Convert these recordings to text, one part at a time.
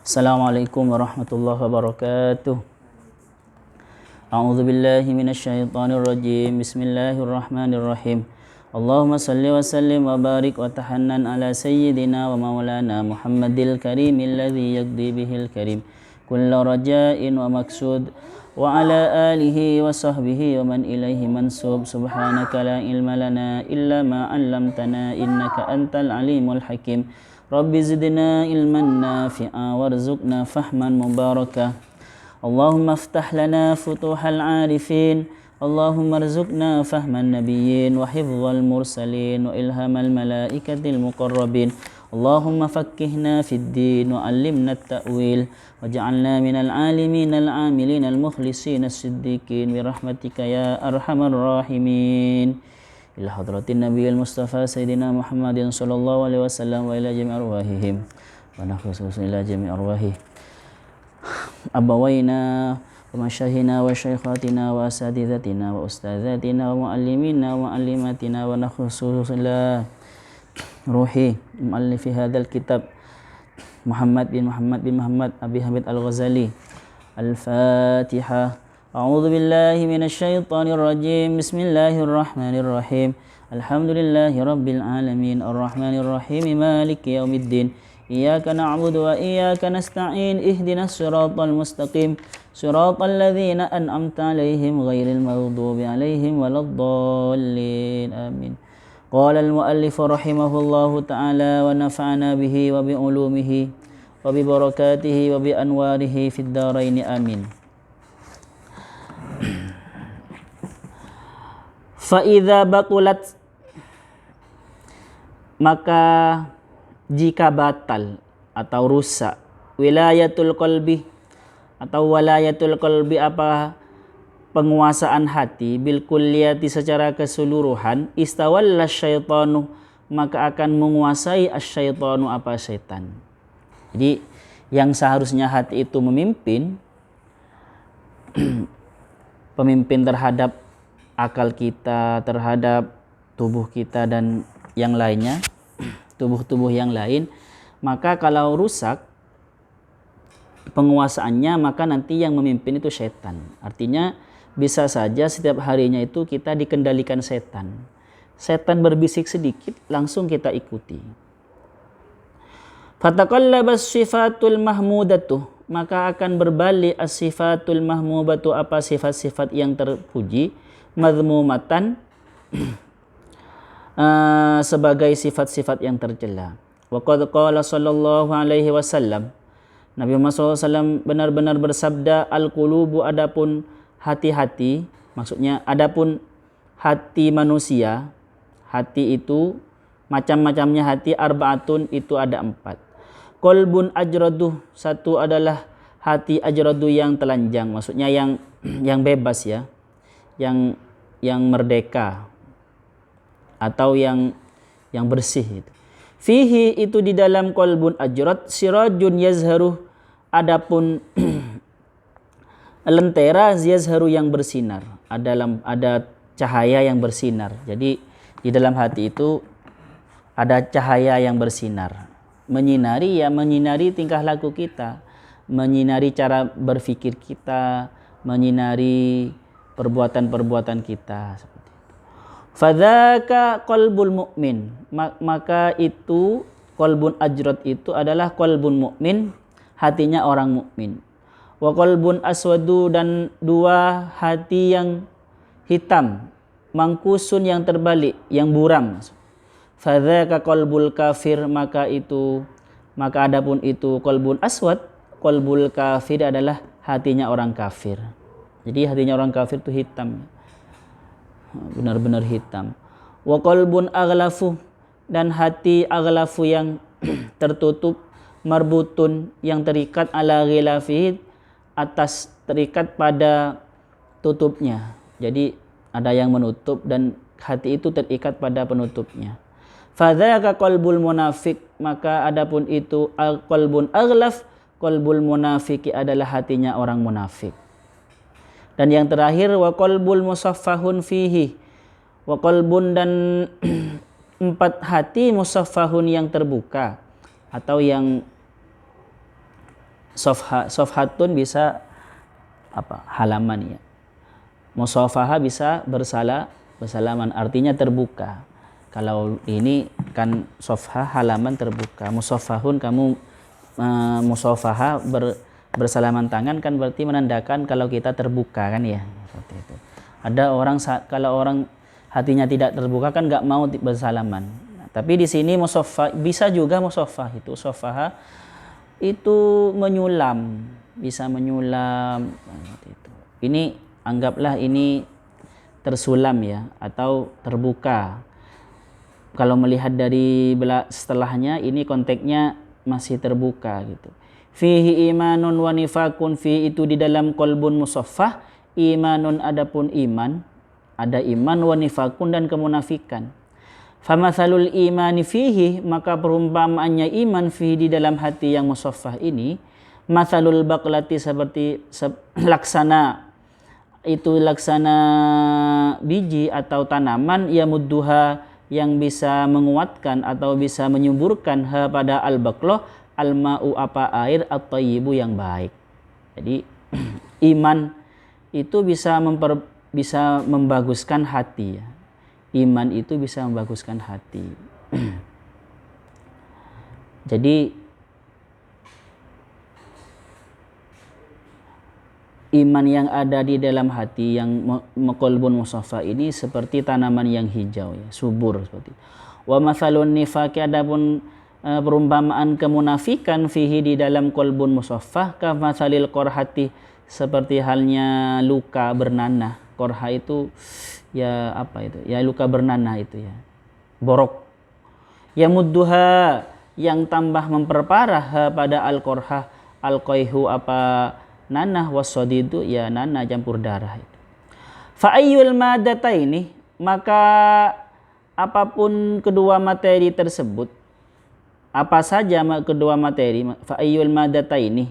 Assalamualaikum warahmatullahi wabarakatuh. A'udzu billahi minasyaitonir rajim. Bismillahirrahmanirrahim. Allahumma salli wa sallim wa barik wa tahannan ala sayyidina wa maulana Muhammadil karimil ladzi yaqdi bihil karim kullu raja'in wa maksud wa ala alihi wa sahbihi wa man ilaihi mansub. Subhanaka la ilma lana illa ma 'allamtana innaka antal alimul hakim. Rabbi zidna ilman nafi'a warzuqna fahman mubaraka. Allahumma aftah lana futuhal arifin. Allahumma arzuqna fahman nabiyyin wa hifdzal mursalin wa ilhamal malaikatil muqarrabin. Allahumma fakkihna fid din wa 'allimna at-ta'wil waj'alna minal alimin al-amilin al-mukhlisin as-siddiqin bi rahmatika ya arhamar rahimin. Ila hadratin nabiyil mustafa sayyidina Muhammadin sallallahu alaihi wasallam wa ila jami' arwahihim wa nakhususun ila jami' arwahih abawaina wa masyaykhina wa syaikhatina wa asatidatina wa ustadzatina wa muallimina wa muallimatina wa nakhususun ila ruhi muallifi hadzal kitab Muhammad bin Muhammad Abi Hamid Al-Ghazali. Al-Fatihah. A'udzu billahi minasyaitonir rajim. Bismillahirrahmanirrahim. Alhamdulillahi rabbil alamin arrahmanir rahim maliki yaumiddin. Iyyaka na'budu wa iyyaka nasta'in ihdinas siratal mustaqim siratal ladzina an'amta 'alaihim ghairil maghdubi 'alaihim waladdallin. Amin. Qala al-muallif rahimahullahu ta'ala wa nafa'ana bihi wa bi ulumihi wa bi barakatihi wa bi anwarihi fid dharain. Amin. Fa'idha batulat, maka jika batal atau rusak wilayatul qalbi atau walayatul qalbi, apa penguasaan hati, bil kulliyati secara keseluruhan, istawalla syaitanu, maka akan menguasai asyaitanu, apa syaitan. Jadi yang seharusnya hati itu memimpin pemimpin terhadap akal kita, terhadap tubuh kita dan yang lainnya, tubuh-tubuh yang lain, maka kalau rusak penguasaannya, maka nanti yang memimpin itu setan. Artinya bisa saja setiap harinya itu kita dikendalikan setan. Setan berbisik sedikit, langsung kita ikuti. Fataqallabas sifatul mahmudatu, maka akan berbalik as-sifatul mahmubatu, apa sifat-sifat yang terpuji, madhmumatan sebagai sifat-sifat yang tercela. Wa qad qala sallallahu alaihi wasallam, Nabi Muhammad SAW benar-benar bersabda, al-qulubu, adapun hati-hati, maksudnya adapun hati manusia, hati itu macam-macamnya hati, arbaatun, itu ada 4. Qalbun ajradu, satu adalah hati ajradu yang telanjang, maksudnya yang bebas ya, yang merdeka atau yang bersih itu. Fihi, itu di dalam qalbun ajrad, sirajun yazharu, adapun lentera yazharu yang bersinar, ada cahaya yang bersinar. Jadi di dalam hati itu ada cahaya yang bersinar, menyinari tingkah laku kita, menyinari cara berpikir kita, menyinari perbuatan-perbuatan kita, seperti itu. Fadzaka qalbul mu'min, maka itu qalbun ajrad itu adalah qalbun mu'min, hatinya orang mukmin. Wa qalbun aswadu, dan 2 hati yang hitam, mangkusun yang terbalik, yang buram. Fadzaka qalbul kafir, maka adapun itu qalbun aswad, qalbul kafir adalah hatinya orang kafir. Jadi hatinya orang kafir itu hitam, benar-benar hitam. Wa qalbun aghlafu, dan hati aghlafu yang tertutup, marbutun, yang terikat, ala ghilafihi, atas terikat pada tutupnya. Jadi ada yang menutup dan hati itu terikat pada penutupnya. Fadzaka qalbul munafik, maka adapun itu qalbun aghlaf, qalbul munafiki adalah hatinya orang munafik. Dan yang terakhir, wa qalbul musaffahun fihi, wa qalbun, dan 4 hati musaffahun yang terbuka atau yang Sofhatun bisa apa? Halaman ya. Musafaha bisa bersalaman, artinya terbuka. Kalau ini kan sofha halaman terbuka. Musafahun kamu musafaha bersalaman tangan kan berarti menandakan kalau kita terbuka kan ya. Seperti itu. Ada orang kalau orang hatinya tidak terbuka kan nggak mau bersalaman. Nah, tapi di sini musafah bisa juga musafah itu sofaha itu menyulam, bisa menyulam. Nah, itu. Ini anggaplah ini tersulam ya atau terbuka. Kalau melihat dari setelahnya ini konteksnya masih terbuka gitu. Fihi imanun wa nifakun, fi itu di dalam qalbun musaffah, imanun adapun iman, ada iman wa nifakun dan kemunafikan. Famathalul imani fihi, maka perumpamaannya iman fihi di dalam hati yang musaffah ini, mathalul baqlati seperti laksana biji atau tanaman ya mudduha yang bisa menguatkan atau bisa menyuburkan pada al-baqlah al-ma'u apa air at-thayyibu yang baik. Jadi iman itu bisa membaguskan hati ya. Iman itu bisa membaguskan hati. Jadi iman yang ada di dalam hati yang qalbun musaffah ini seperti tanaman yang hijau ya, subur seperti. Wa matsalun nifaqi, adapun perumpamaan kemunafikan fihi di dalam qalbun musaffah ka matsalil qorhati, seperti halnya luka bernanah. Qorha itu ya apa itu? Ya luka bernanah itu ya. Borok. Ya mudduha yang tambah memperparah pada al-qorha, al-qaihu apa nanah wasodidu ya nanah campur darah itu. Fa ayyul madataini, maka apapun kedua materi tersebut, apa saja kedua materi, fa ayyul madataini,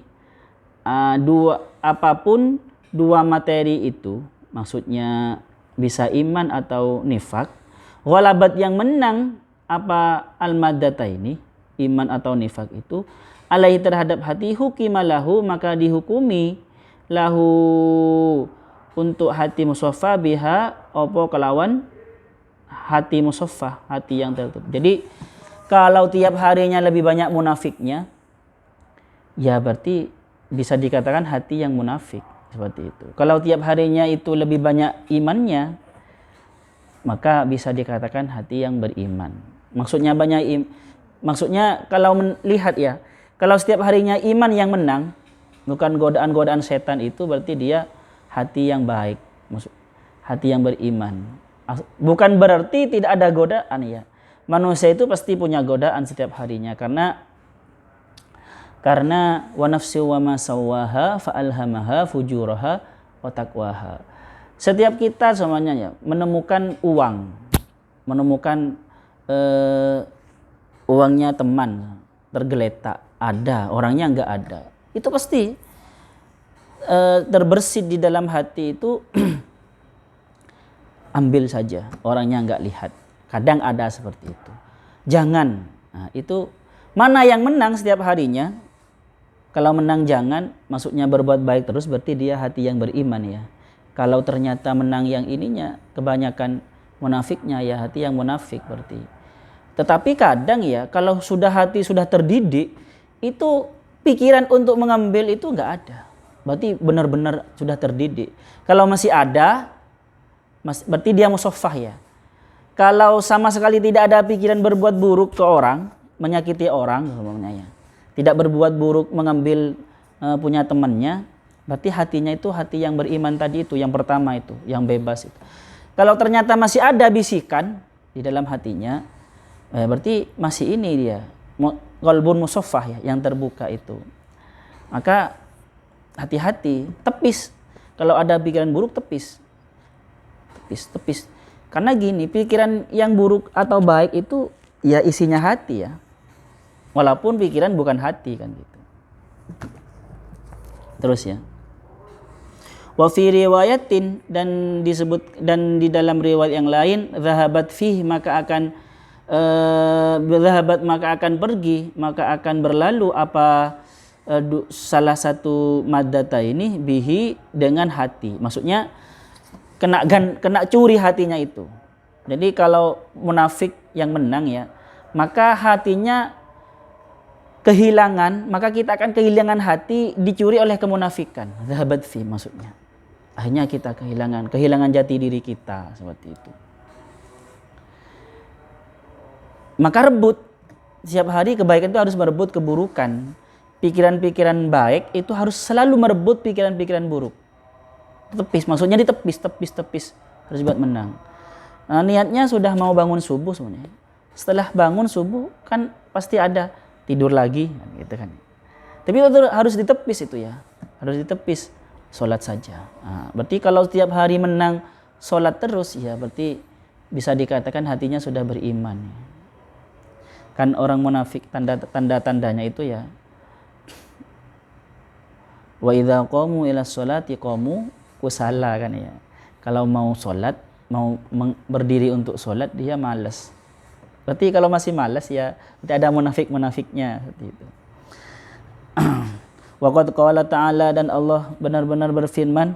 apapun dua materi itu, maksudnya bisa iman atau nifak, walabat yang menang apa al madataini, iman atau nifak itu, alaihi terhadap hati, hukimalahu maka dihukumi lahu untuk hati musaffah biha opo kelawan hati musaffah, hati yang tertutup. Jadi kalau tiap harinya lebih banyak munafiknya, ya berarti bisa dikatakan hati yang munafik, seperti itu. Kalau tiap harinya itu lebih banyak imannya, maka bisa dikatakan hati yang beriman. Maksudnya maksudnya kalau melihat ya, kalau setiap harinya iman yang menang, bukan godaan-godaan setan, itu berarti dia hati yang baik, hati yang beriman. Bukan berarti tidak ada godaan ya. Manusia itu pasti punya godaan setiap harinya karena wa nafsi wa ma sawwaha fa alhamaha fujuraha wa taqwaha. Setiap kita semuanya ya menemukan uangnya teman tergeletak, ada, orangnya enggak ada. Itu pasti terbersit di dalam hati itu ambil saja, orangnya enggak lihat. Kadang ada seperti itu. Jangan. Nah, itu mana yang menang setiap harinya? Kalau menang jangan, maksudnya berbuat baik terus, berarti dia hati yang beriman ya. Kalau ternyata menang yang ininya, kebanyakan munafiknya ya hati yang munafik berarti. Tetapi kadang ya, kalau sudah hati sudah terdidik, itu pikiran untuk mengambil itu enggak ada. Berarti benar-benar sudah terdidik. Kalau masih ada, berarti dia musaffah ya. Kalau sama sekali tidak ada pikiran berbuat buruk ke orang, menyakiti orang sebenarnya ya. Tidak berbuat buruk mengambil punya temannya, berarti hatinya itu hati yang beriman tadi itu, yang pertama itu, yang bebas itu. Kalau ternyata masih ada bisikan di dalam hatinya, berarti masih ini dia qalbun musaffah ya, yang terbuka itu. Maka hati-hati, tepis. Kalau ada pikiran buruk, tepis. Karena gini, pikiran yang buruk atau baik itu ya isinya hati ya. Walaupun pikiran bukan hati kan gitu. Terus ya. Wa fi riwayatin, dan disebut, dan di dalam riwayat yang lain, zahabat fih maka akan zahabat maka akan pergi, maka akan berlalu apa salah satu maddata ini bihi dengan hati. Maksudnya kena curi hatinya itu. Jadi kalau munafik yang menang ya, maka hatinya kehilangan, maka kita akan kehilangan hati dicuri oleh kemunafikan. Zahabat fi maksudnya. Akhirnya kita kehilangan jati diri kita seperti itu. Maka rebut setiap hari kebaikan itu harus merebut keburukan. Pikiran-pikiran baik itu harus selalu merebut pikiran-pikiran buruk. Tepis, maksudnya ditepis harus buat menang. Nah, niatnya sudah mau bangun subuh sebenarnya. Setelah bangun subuh kan pasti ada tidur lagi gitu kan. Tapi itu harus ditepis itu ya. Harus ditepis, sholat saja. Nah, berarti kalau setiap hari menang sholat terus ya berarti bisa dikatakan hatinya sudah beriman. Kan orang munafik tanda-tandanya itu ya. Wa idza qamu ila sholati qamu kusala kan ya. Kalau mau sholat, mau berdiri untuk sholat dia malas. Berarti kalau masih malas ya tidak ada munafik-munafiknya seperti itu. Wa qad qala ta'ala, dan Allah benar-benar berfirman,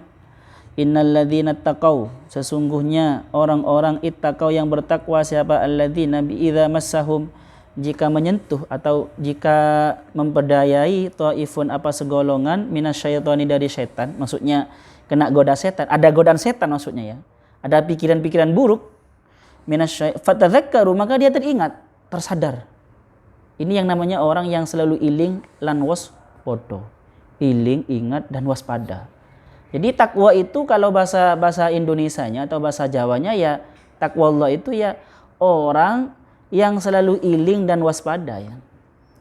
innal ladzina taqau, sesungguhnya orang-orang ittaqau yang bertakwa, siapa alladzina bi idza massahum, jika menyentuh atau jika memperdayai taifun apa segolongan minasyaitani dari setan, maksudnya kena goda setan, ada godaan setan maksudnya ya. Ada pikiran-pikiran buruk, fatadzakkaru, maka dia teringat, tersadar. Ini yang namanya orang yang selalu iling lan waspada. Iling, ingat dan waspada. Jadi takwa itu kalau bahasa Indonesianya atau bahasa Jawanya ya takwa Allah itu ya orang yang selalu iling dan waspada ya.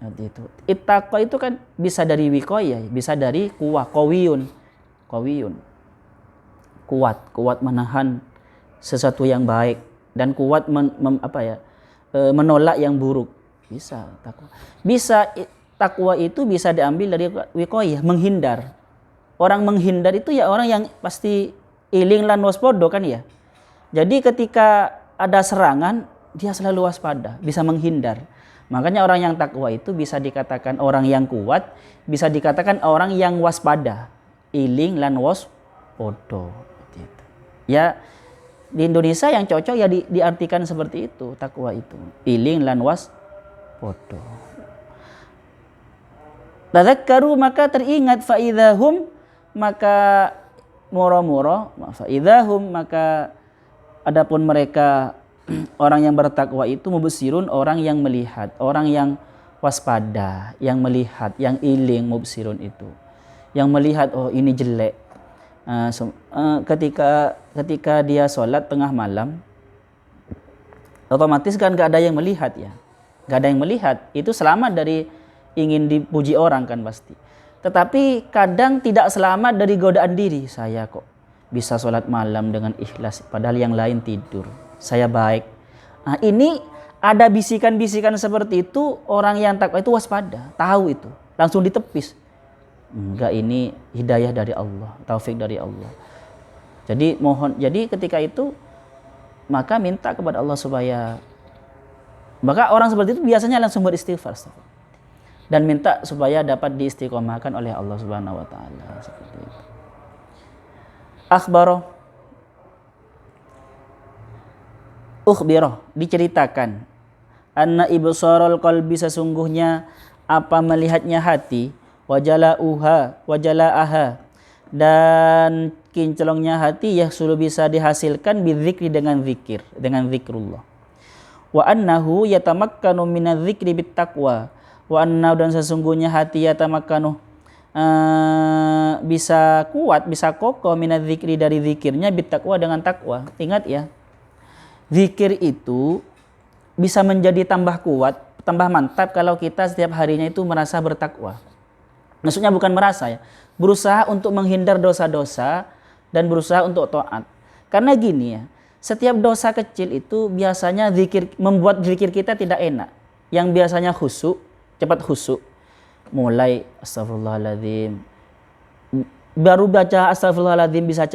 Seperti itu. Ittaqwa itu kan bisa dari wiqayah, bisa dari qawiyun. Kuat menahan sesuatu yang baik dan kuat menolak yang buruk. Bisa takwa. Takwa itu bisa diambil dari wiqayah, menghindar. Orang menghindar itu ya orang yang pasti iling lan waspada kan ya. Jadi ketika ada serangan dia selalu waspada, bisa menghindar. Makanya orang yang takwa itu bisa dikatakan orang yang kuat, bisa dikatakan orang yang waspada, iling lan waspada. Ya di Indonesia yang cocok ya diartikan seperti itu, takwa itu iling lan waspada. Tadzakkaru, maka teringat, faidahum, maka moro-moro, faidahum, maka adapun mereka orang yang bertakwa itu mubsirun, orang yang melihat, orang yang waspada, yang melihat, yang iling, mubsirun itu yang melihat, oh ini jelek. Ketika dia sholat tengah malam, otomatis kan gak ada yang melihat ya, gak ada yang melihat, itu selamat dari ingin dipuji orang kan pasti. Tetapi kadang tidak selamat dari godaan diri, saya kok bisa sholat malam dengan ikhlas padahal yang lain tidur, saya baik. Nah ini ada bisikan-bisikan seperti itu, orang yang takwa itu waspada, tahu itu, langsung ditepis. Enggak, ini hidayah dari Allah, taufik dari Allah. Jadi ketika itu maka minta kepada Allah supaya, maka orang seperti itu biasanya langsung beristighfar dan minta supaya dapat diistiqomahkan oleh Allah Subhanahu wa taala seperti itu. Ukhbiro, diceritakan, anna ibsarul qalbi, sesungguhnya apa melihatnya hati, wajalaaha, dan kinclongnya hati yahsulu bisa dihasilkan bidzikri, dengan zikir, dengan zikrullah. Wa annahu yatamakkanu minadz-dzikri bittaqwa, wa annahu, dan sesungguhnya hati yatamakkanu bisa kuat, bisa kokoh minadz-dzikri dari zikirnya bittaqwa, dengan takwa. Ingat ya, zikir itu bisa menjadi tambah kuat, tambah mantap kalau kita setiap harinya itu merasa bertakwa. Maksudnya bukan merasa ya, berusaha untuk menghindar dosa-dosa dan berusaha untuk taat. Karena gini ya, setiap dosa kecil itu biasanya membuat zikir kita tidak enak. Yang biasanya khusyuk, cepat khusyuk. Mulai astagfirullahaladzim, baru baca astagfirullahaladzim bisa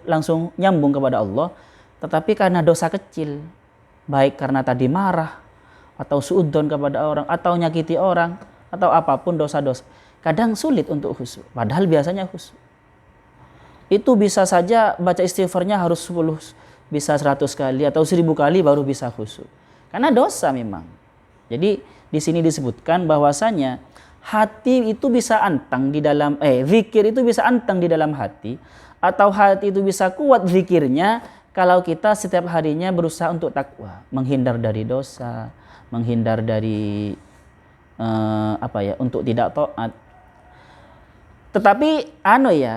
langsung nyambung kepada Allah. Tetapi karena dosa kecil, baik karena tadi marah, atau suudzon kepada orang, atau nyakiti orang, atau apapun dosa-dosa, kadang sulit untuk khusyuk. Padahal biasanya khusyuk. Itu bisa saja baca istighfarnya harus 10, bisa 100 kali atau 1000 kali baru bisa khusyuk. Karena dosa memang. Jadi di sini disebutkan bahwasanya hati itu bisa antang di dalam zikir itu bisa antang di dalam hati, atau hati itu bisa kuat zikirnya kalau kita setiap harinya berusaha untuk takwa, menghindar dari dosa, menghindar dari untuk tidak taat. Tetapi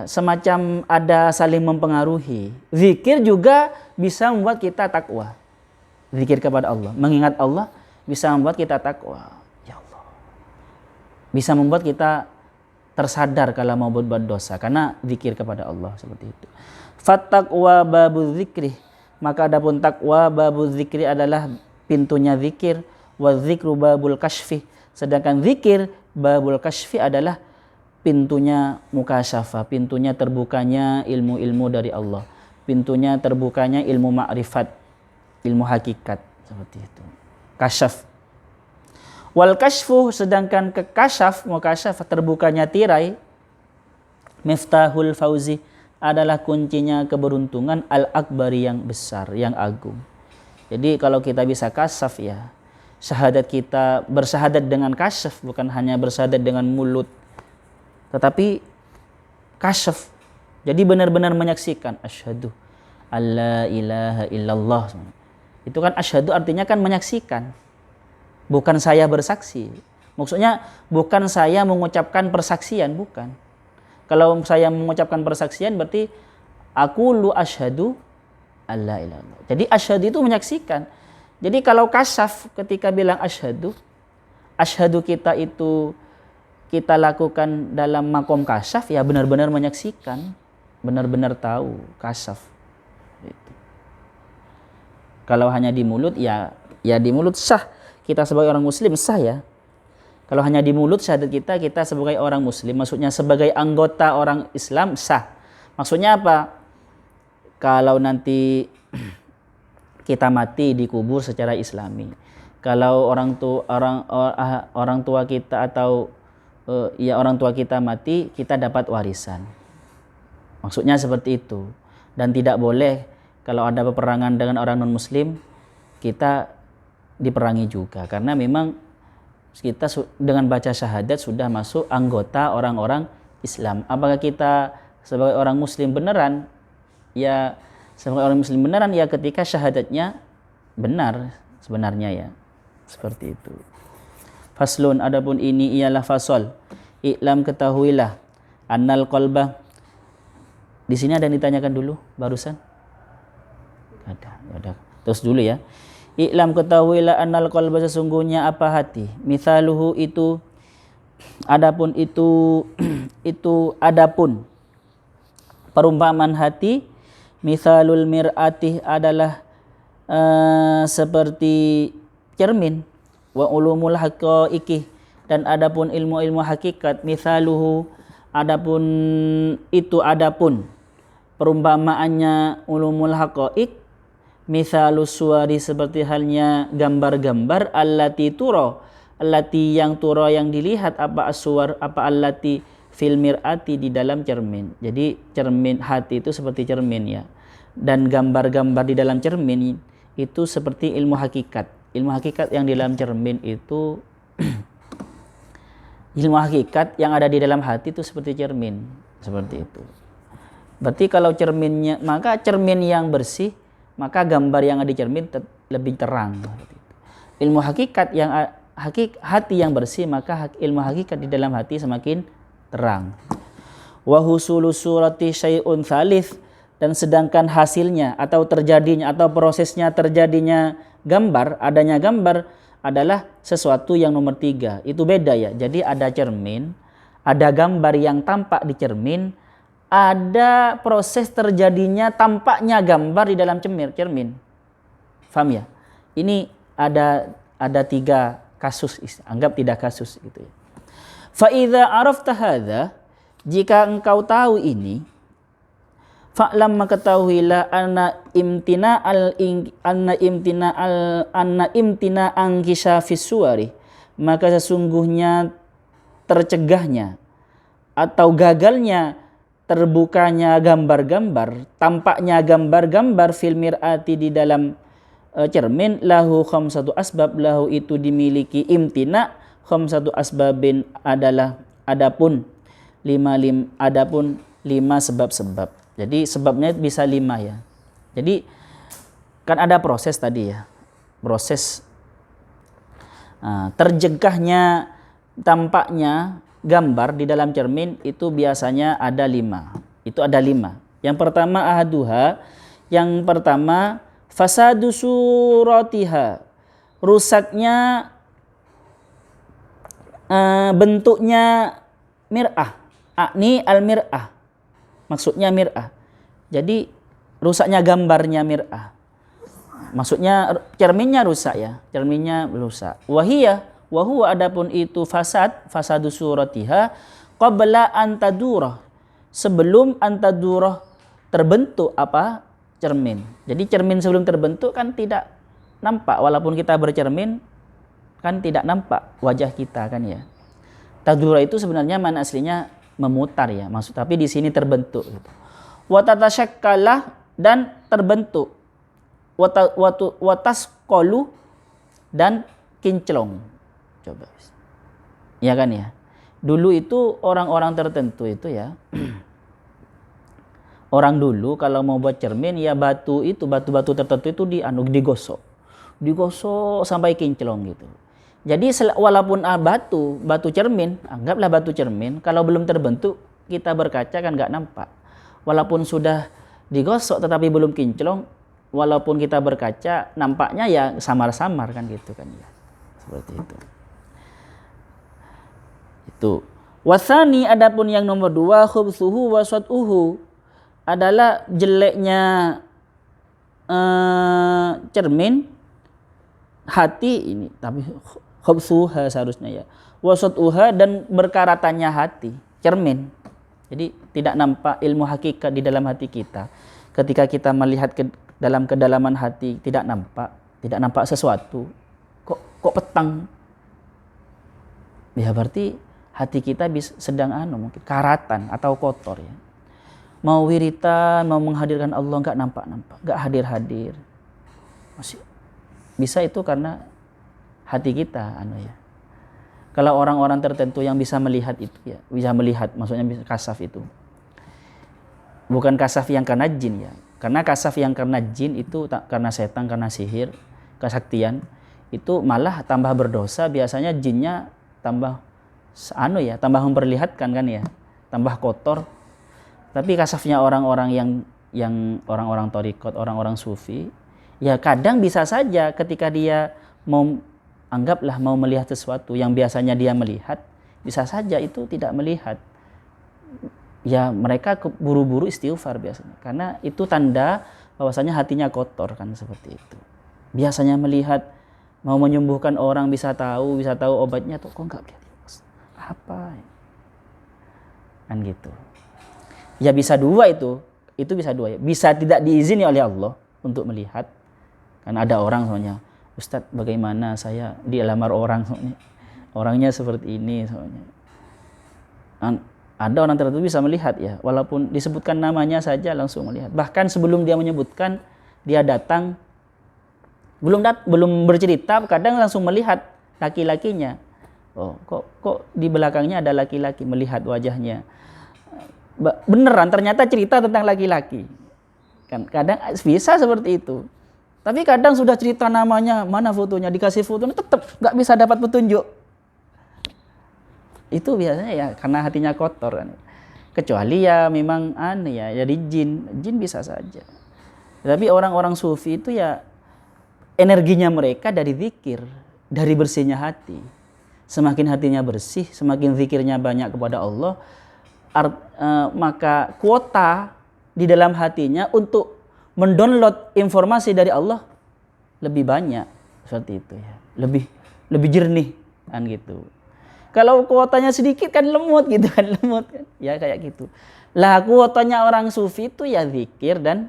semacam ada saling mempengaruhi. Zikir juga bisa membuat kita takwa. Zikir kepada Allah, mengingat Allah bisa membuat kita takwa. Ya Allah. Bisa membuat kita tersadar kalau mau berbuat dosa karena zikir kepada Allah seperti itu. Fattaqwa babu zikri, maka adapun takwa babu zikri adalah pintunya zikir, wa zikru babul kashfi, sedangkan zikir babul kashfi adalah pintunya mukasyafa, pintunya terbukanya ilmu-ilmu dari Allah, pintunya terbukanya ilmu ma'rifat, ilmu hakikat seperti itu. Kasyaf. Wal kashfu, sedangkan kekasyaf, mukasyaf, terbukanya tirai, miftahul fauzi, adalah kuncinya keberuntungan al-akbari, yang besar, yang agung. Jadi kalau kita bisa kasyaf ya, syahadat kita bersyahadat dengan kasyaf, bukan hanya bersyahadat dengan mulut, tetapi kasyaf. Jadi benar-benar menyaksikan asyhadu alla ilaha illallah. Itu kan asyhadu artinya kan menyaksikan. Bukan saya bersaksi. Maksudnya bukan saya mengucapkan persaksian, bukan. Kalau saya mengucapkan persaksian berarti aku lu asyhadu alla ilaha illallah. Jadi asyhadu itu menyaksikan. Jadi kalau kasyaf ketika bilang asyhadu kita itu kita lakukan dalam makom kasyaf ya benar-benar menyaksikan, benar-benar tahu kasyaf. Gitu. Kalau hanya di mulut ya di mulut sah, kita sebagai orang muslim sah ya. Kalau hanya di mulut syahadat kita sebagai orang muslim, maksudnya sebagai anggota orang Islam sah. Maksudnya apa? Kalau nanti kita mati dikubur secara Islami, kalau orang tua kita atau orang tua kita mati, kita dapat warisan. Maksudnya seperti itu. Dan tidak boleh kalau ada peperangan dengan orang non-muslim, kita diperangi juga. Karena memang kita dengan baca syahadat sudah masuk anggota orang-orang Islam. Apakah kita sebagai orang muslim beneran? Ya, sebagai orang muslim beneran ya ketika syahadatnya benar sebenarnya ya. Seperti itu. Faslun, adapun ini ialah fasal. I'lam, ketahuilah, annal qalbah. Di sini ada yang ditanyakan dulu barusan? Ada. Terus dulu ya. I'lam, ketahuilah, annal qalbah, sesungguhnya apa hati. Mithaluhu, itu adapun adapun perumpamaan hati. Mithalul mir'ati, adalah seperti cermin. Wa ulumul haqaiqi, dan adapun ilmu-ilmu hakikat. Mithaluhu, adapun perumpamaannya ulumul haqaiq. Mithalus suwari, seperti halnya gambar-gambar. Allati turo, allati yang turo yang dilihat. Apa aswar, apa allati fil mir'ati, di dalam cermin. Jadi cermin hati itu seperti cermin ya. Dan gambar-gambar di dalam cermin itu seperti ilmu hakikat. Ilmu hakikat yang di dalam cermin itu ilmu hakikat yang ada di dalam hati itu seperti cermin, seperti itu. Berarti kalau cerminnya, maka cermin yang bersih, maka gambar yang ada di cermin lebih terang. Ilmu hakikat yang hati yang bersih, maka ilmu hakikat di dalam hati semakin terang. Wa husulu surati syai'un thalith, dan sedangkan hasilnya atau terjadinya atau prosesnya terjadinya gambar, adanya gambar adalah sesuatu yang nomor 3. Itu beda ya. Jadi ada cermin, ada gambar yang tampak di cermin, ada proses terjadinya tampaknya gambar di dalam cermin. Faham ya? Ini ada 3 kasus, anggap tidak kasus gitu ya. Fa idza arafta hadza, jika engkau tahu ini, fa'lam, mengetahuilah, anna imtina angkisafis suwari, maka sesungguhnya tercegahnya atau gagalnya terbukanya gambar-gambar, tampaknya gambar-gambar fil mir'ati di dalam cermin, lahu khamsatu asbab, lahu itu dimiliki imtina khamsatu asbabin adalah adapun lima sebab-sebab. Jadi sebabnya bisa 5 ya. Jadi kan ada proses tadi ya. Proses terjegahnya tampaknya gambar di dalam cermin itu biasanya ada 5. Itu ada 5. Yang pertama ahaduha, yang pertama fasadu suratiha, rusaknya bentuknya mir'ah. Akni al-mir'ah, maksudnya mir'ah. Jadi rusaknya gambarnya mir'ah, maksudnya cerminnya rusak ya, cerminnya rusak. Wahuwa adapun itu fasadu suratiha qabla antadurah, sebelum antadurah terbentuk apa? Cermin. Jadi cermin sebelum terbentuk kan tidak nampak, walaupun kita bercermin kan tidak nampak wajah kita kan ya. Tadura itu sebenarnya mana aslinya memutar ya, maksud, tapi di sini terbentuk gitu. Wa tatasyakkalah, dan terbentuk. Watasqalu, dan kinclong. Coba. Ya kan ya. Dulu itu orang-orang tertentu itu ya. Orang dulu kalau mau buat cermin ya batu-batu tertentu itu digosok. Digosok sampai kinclong gitu. Jadi walaupun batu cermin, anggaplah batu cermin, kalau belum terbentuk kita berkaca kan nggak nampak. Walaupun sudah digosok tetapi belum kinclong, walaupun kita berkaca nampaknya ya samar-samar kan gitu kan ya. Seperti itu. Itu. Wasani adapun yang nomor 2 khubsuhu wasatuhu adalah jeleknya cermin hati ini, tapi khubsuha seharusnya ya. Wasatuha, dan berkaratannya hati, cermin. Jadi tidak nampak ilmu hakikat di dalam hati kita. Ketika kita melihat dalam kedalaman hati tidak nampak sesuatu. Kok petang? Ya berarti hati kita sedang mungkin karatan atau kotor ya. Mau wiritan, mau menghadirkan Allah enggak nampak, enggak hadir. Masih bisa itu karena hati kita ya. Kalau orang-orang tertentu yang bisa melihat itu ya, bisa melihat, maksudnya bisa kasaf itu. Bukan kasaf yang karena jin ya. Karena kasaf yang karena jin itu karena setan, karena sihir, kesaktian, itu malah tambah berdosa, biasanya jinnya tambah tambah memperlihatkan kan ya, tambah kotor. Tapi kasafnya orang-orang yang orang-orang thariqat, orang-orang sufi, ya kadang bisa saja ketika dia mau melihat sesuatu yang biasanya dia melihat, bisa saja itu tidak melihat. Ya mereka buru-buru istighfar biasanya, karena itu tanda bahwasanya hatinya kotor kan, seperti itu. Biasanya melihat, mau menyembuhkan orang bisa tahu obatnya, tuh kok enggak lihat apa kan gitu. Ya bisa dua itu bisa dua ya. Bisa tidak diizini oleh Allah untuk melihat. Kan ada orang soalnya, Ustadz bagaimana saya dilamar orang soalnya, orangnya seperti ini soalnya. Ada orang tertentu bisa melihat ya, walaupun disebutkan namanya saja langsung melihat. Bahkan sebelum dia menyebutkan, dia datang, belum bercerita, kadang langsung melihat laki-lakinya. Oh, kok di belakangnya ada laki-laki, melihat wajahnya. Beneran ternyata cerita tentang laki-laki. Kan kadang bisa seperti itu. Tapi kadang sudah cerita namanya, mana fotonya, dikasih fotonya tetap nggak bisa dapat petunjuk. Itu biasanya ya karena hatinya kotor kan. Kecuali ya memang jadi jin bisa saja. Tapi orang-orang sufi itu ya energinya mereka dari zikir, dari bersihnya hati. Semakin hatinya bersih, semakin zikirnya banyak kepada Allah, maka kuota di dalam hatinya untuk mendownload informasi dari Allah lebih banyak, seperti itu ya. Lebih jernih kan gitu. Kalau kuotanya sedikit kan lemot gitu kan, ya kayak gitu. Lah kuotanya orang sufi itu ya zikir dan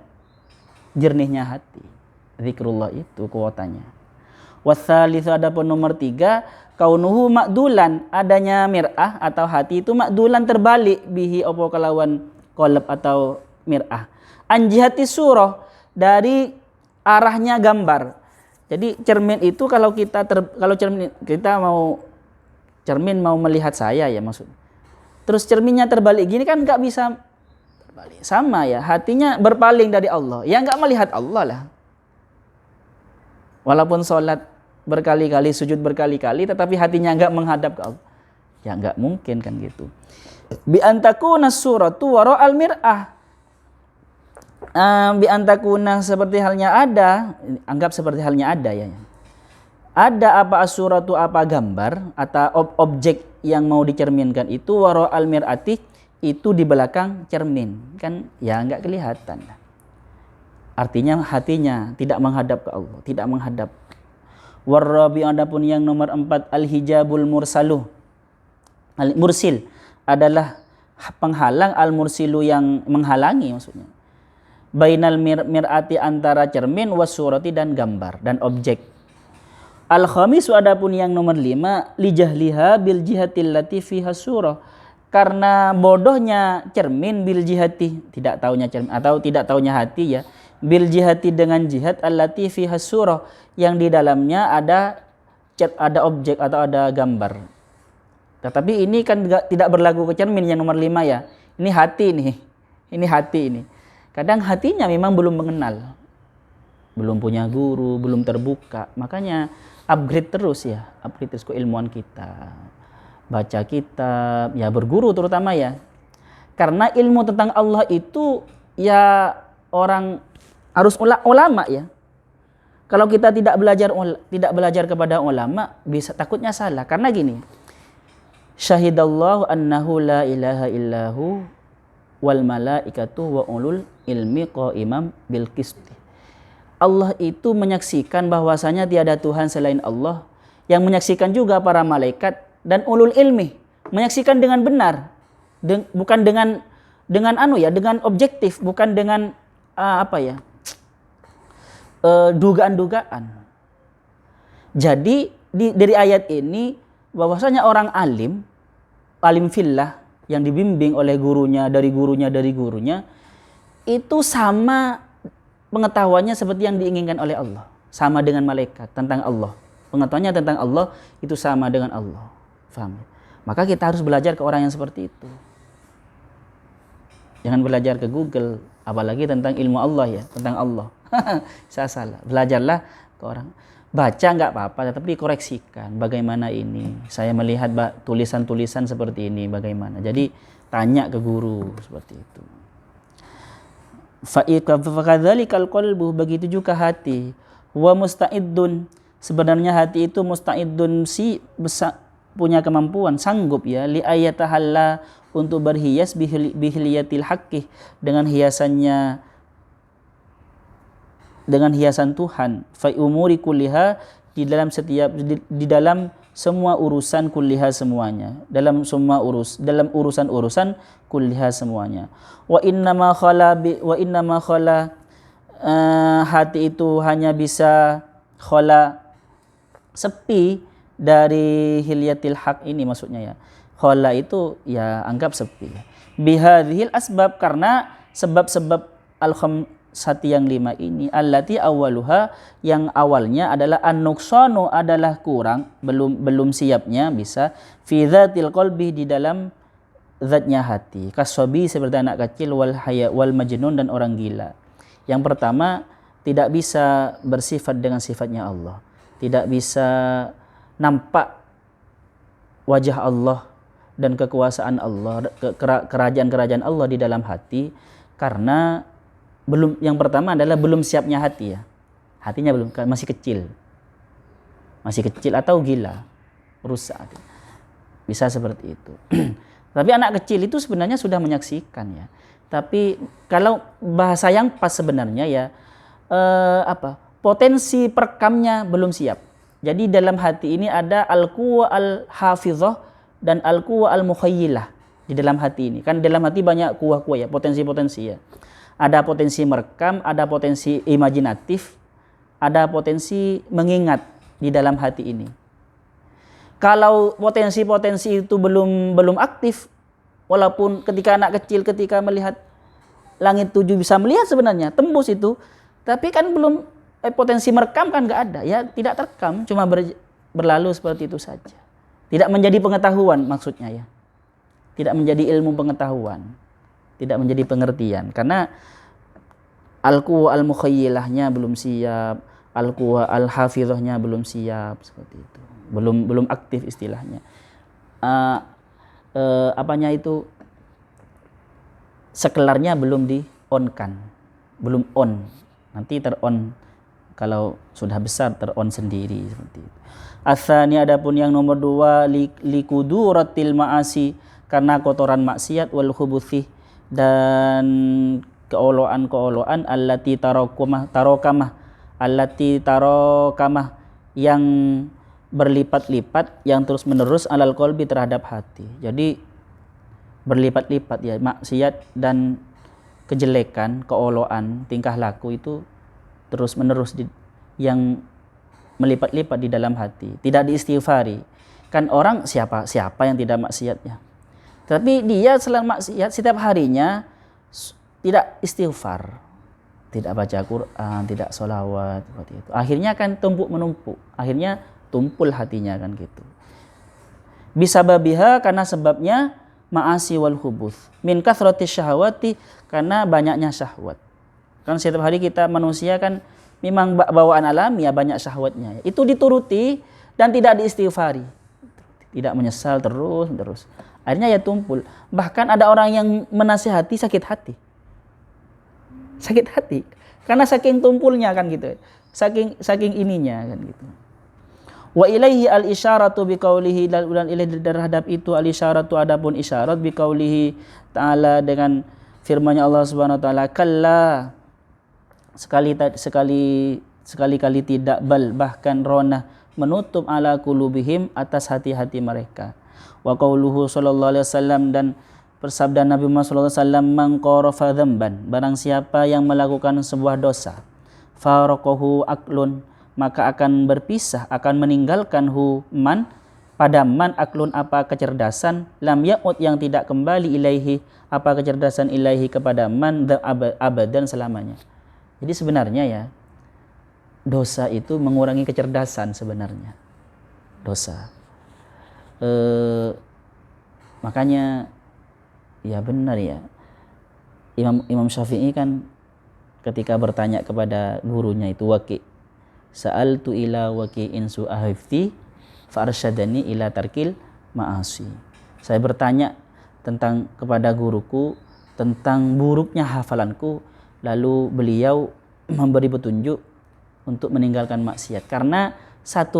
jernihnya hati. Zikrullah itu kuotanya. Wassalitsu adapun nomor 3, kaunuhu makdulan, adanya mir'ah atau hati itu makdulan terbalik bihi opo kelawan qalb atau mir'ah. Anjihati surah, dari arahnya gambar. Jadi cermin itu kalau cermin kita mau cermin mau melihat saya ya maksud. Terus cerminnya terbalik gini kan nggak bisa terbalik. Sama ya, hatinya berpaling dari Allah. Ya nggak melihat Allah lah. Walaupun sholat berkali-kali, sujud berkali-kali, tetapi hatinya nggak menghadap ke Allah. Ya nggak mungkin kan gitu. Bi antakuna suratu wara'al mir'ah. Bi antakuna seperti halnya ada, anggap seperti halnya ada ya. Ada apa asuratu apa gambar atau objek yang mau dicerminkan itu wara'al mir'ati, itu di belakang cermin. Kan ya nggak kelihatan. Artinya hatinya tidak menghadap ke Allah, tidak menghadap. Warrabi, adapun yang nomor 4, al-hijabul mursaluh. Al-mursil adalah penghalang, al-mursilu yang menghalangi maksudnya. Bainal mir'ati, antara cermin, wasurati dan gambar dan objek. Al-khamisu, adapun yang nomor 5, lijahliha bil jihatil lati fiha surah. Karena bodohnya cermin bil jihati, tidak taunya cermin atau tidak taunya hati ya. Bil jihati dengan jihad allati fiha surah, yang di dalamnya ada objek atau ada gambar. Tetapi ini kan tidak berlaku ke cermin yang nomor 5 ya. Ini hati nih. Ini hati ini. Kadang hatinya memang belum mengenal. Belum punya guru, belum terbuka. Makanya upgrade terus ya. Upgrade terus keilmuan kita. Baca kitab, ya berguru terutama ya. Karena ilmu tentang Allah itu ya orang harus ulama ya. Kalau kita tidak belajar kepada ulama, bisa takutnya salah. Karena gini, syahidallahu annahu la ilaha illahu wal malaikatu wa ulul ilmi qaimam bil qisti. Allah itu menyaksikan bahwasanya tiada Tuhan selain Allah, yang menyaksikan juga para malaikat dan ulul ilmi, menyaksikan dengan benar, bukan dengan dengan objektif, bukan dengan dugaan-dugaan. Jadi dari ayat ini bahwasanya orang alim fillah yang dibimbing oleh gurunya dari gurunya itu sama pengetahuannya seperti yang diinginkan oleh Allah, sama dengan malaikat tentang Allah. Pengetahuannya tentang Allah itu sama dengan Allah. Faham? Maka kita harus belajar ke orang yang seperti itu. Jangan belajar ke Google, apalagi tentang ilmu Allah ya, tentang Allah. Saya salah. Belajarlah ke orang. Baca nggak apa-apa, tetapi dikoreksikan. Bagaimana ini? Saya melihat tulisan-tulisan seperti ini, bagaimana? Jadi tanya ke guru seperti itu. Fakadzalikal qalbu, begitu juga hati. Wa musta'iddun, sebenarnya hati itu musta'iddun punya kemampuan, sanggup ya, li ayatahalla, untuk berhias bihliyatil haqqi, dengan hiasannya, dengan hiasan Tuhan. Fa umuri kulliha, di dalam semua urusan, kulliha semuanya, dalam urusan kulliha semuanya. Wa innama khala hati itu hanya bisa khala, sepi dari hilyatil haq ini maksudnya ya. Khala itu ya anggap sepi. Bihadhil asbab, karena sebab-sebab al-khamsati yang 5 ini, allati awaluha, yang awalnya adalah an-nuqsanu, adalah kurang, belum siapnya bisa, fi dzatil qalbi, di dalam zatnya hati, kasabi, seperti anak kecil, wal majnun, dan orang gila. Yang pertama, tidak bisa bersifat dengan sifatnya Allah, tidak bisa nampak wajah Allah dan kekuasaan Allah, kerajaan-kerajaan Allah di dalam hati, karena yang pertama adalah belum siapnya hati ya. Hatinya masih kecil atau gila, rusak. Bisa seperti itu. Tapi anak kecil itu sebenarnya sudah menyaksikan ya. Tapi kalau bahasa yang pas sebenarnya ya, potensi perekamnya belum siap. Jadi dalam hati ini ada al-quwa al-hafizah dan al-quwa al-mukhayyilah di dalam hati ini. Kan dalam hati banyak kuah-kuah ya, potensi-potensi ya. Ada potensi merekam, ada potensi imajinatif, ada potensi mengingat di dalam hati ini. Kalau potensi-potensi itu belum aktif, walaupun ketika anak kecil ketika melihat langit 7 bisa melihat sebenarnya tembus itu, tapi kan belum potensi merekam kan nggak ada, ya tidak terekam, cuma berlalu seperti itu saja. Tidak menjadi pengetahuan maksudnya ya, tidak menjadi ilmu pengetahuan, tidak menjadi pengertian, karena al-quwa al-mukhayyilahnya belum siap, al-quwa al-hafidhahnya belum siap, seperti itu, belum aktif istilahnya. Apanya itu, sekelarnya belum di-on-kan, belum on, nanti ter-on kalau sudah besar, ter-on sendiri seperti itu. Atsani, adapun yang nomor 2, likuduratil ma'asi, karena kotoran maksiat, wal khubuthi, dan keoloan-keoloan, allati tarokamah yang berlipat-lipat, yang terus menerus alal qalbi, terhadap hati. Jadi berlipat-lipat ya, maksiat dan kejelekan, keoloan, tingkah laku itu terus menerus yang melipat-lipat di dalam hati, tidak diistighfari. Kan orang siapa yang tidak maksiat ya, tapi dia selain maksiat setiap harinya tidak istighfar, tidak baca Quran, tidak sholawat, seperti itu. Akhirnya kan menumpuk, akhirnya tumpul hatinya kan gitu. Bisa babiha, karena sebabnya ma'asi wal khubuth, min kathrati syahwati, karena banyaknya syahwat. Kan setiap hari kita manusia kan memang bawaan alami ya, banyak syahwatnya. Itu dituruti dan tidak diistighfari, tidak menyesal terus. Akhirnya ya tumpul. Bahkan ada orang yang menasihati sakit hati, karena saking tumpulnya kan gitu, saking ininya kan gitu. Wa ilaihi al isyaratu biqaulihi, dan ilaihi terhadap itu al isyaratu, adapun isyarat biqaulihi ta'ala, dengan firman-Nya Allah Subhanahu wa taala, kalla, sekali-kali tidak, bal, bahkan, rona, menutup, ala qulubihim, atas hati-hati mereka. Wa qauluhu sallallahu alaihi wasallam, dan bersabda Nabi Muhammad sallallahu alaihi wasallam, man qarafa dzamban, barang siapa yang melakukan sebuah dosa, faraqahu aklun, maka akan berpisah, akan meninggalkan man, pada man, aklun, apa kecerdasan, lam ya'ud, yang tidak kembali, ilaihi, apa kecerdasan, ilaihi, kepada man, abadan, selamanya. Jadi sebenarnya ya, dosa itu mengurangi kecerdasan sebenarnya, dosa. Makanya ya benar ya, Imam Syafi'i kan ketika bertanya kepada gurunya itu, Waqi', sa'altu ila waqi'in su'ahifti fa'arsyadani ila tarkil ma'asi. Saya bertanya kepada guruku tentang buruknya hafalanku, lalu beliau memberi petunjuk untuk meninggalkan maksiat. Karena satu